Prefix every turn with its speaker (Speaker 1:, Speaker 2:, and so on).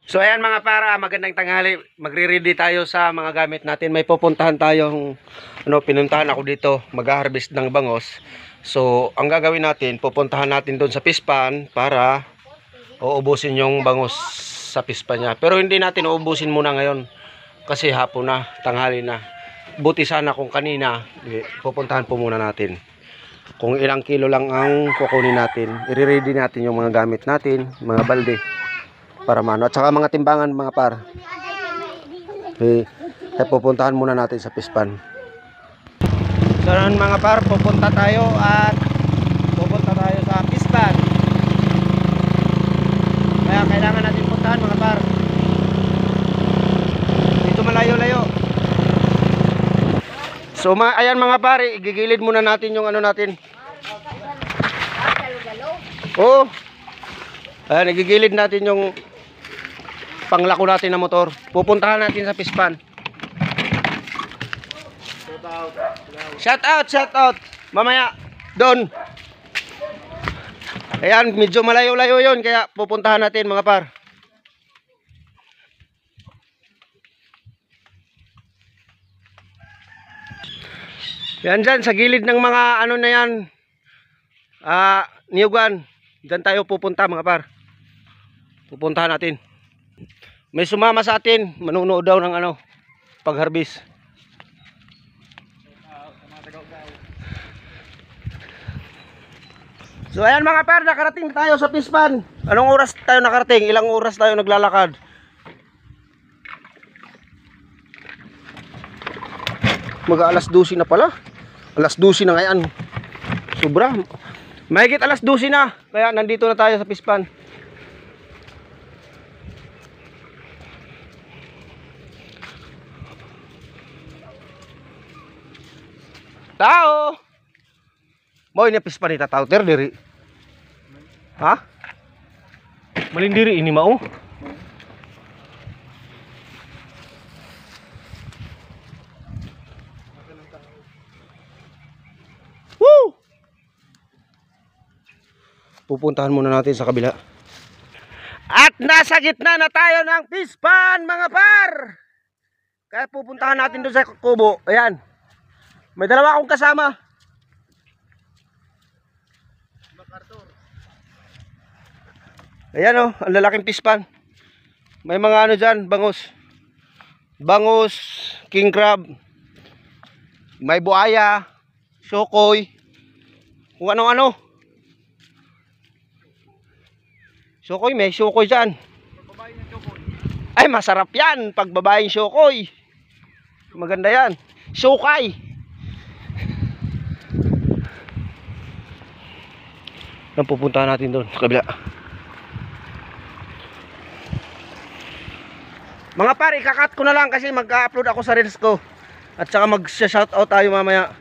Speaker 1: So ayan mga para, magandang tanghali. Magre-ready tayo sa mga gamit natin. May pupuntahan tayong pinuntahan ako dito, mag-harvest ng bangos. So ang gagawin natin, pupuntahan natin doon sa pispan para uubusin yung bangos sa pispan niya. Pero hindi natin uubusin muna ngayon kasi hapon na, tanghali na. Buti sana kung kanina, pupuntahan po muna natin. Kung ilang kilo lang ang kukunin natin, i-ready natin yung mga gamit natin, mga balde. Para mano. At saka mga timbangan mga par. Okay. Kaya pupuntahan muna natin sa pispan. So mga par, pupunta tayo sa pispan. Kaya kailangan natin puntahan mga par. Dito malayo-layo. So ayan mga par, igigilid muna natin yung natin. Oh. Ayan, igigilid natin yung panglako natin na motor. Pupuntahan natin sa pispan. Shout out. Mamaya doon. Ayan, medyo malayo-layo 'yon kaya pupuntahan natin mga par. Yan dyan, sa gilid ng mga na yan. Niyugan. Diyan tayo pupunta mga par. Pupuntahan natin. May sumama sa atin, manunood daw ng pag-harvest. So ayan mga par, nakarating tayo sa pispan. Anong oras tayo nakarating? Ilang oras tayo naglalakad? Mag-alas 12 na pala. Alas 12 na ngayon. Sobra. Mahigit alas 12 na. Kaya nandito na tayo sa pispan. Tao. Mo ini pispan ita tao ter diri. Ha? Malindiri ini mau. Woo! Pupuntahan muna natin sa kabila. At nasa gitna na tayo ng pispan mga par. Kaya pupuntahan natin doon sa kubo. Ayan. May dalawa akong kasama. Ayan ang lalaking pispan. May mga dyan, bangus. Bangus, king crab. May buaya, syokoy. Kung ano-ano. Syokoy, may syokoy dyan. Ay, masarap yan. Pag babaeng syokoy. Maganda yan. Syokay. Nang pupuntahan natin doon sa kabila. Mga pare, ikakat ko na lang kasi mag-upload ako sa reels ko. At saka mag-shoutout tayo mamaya.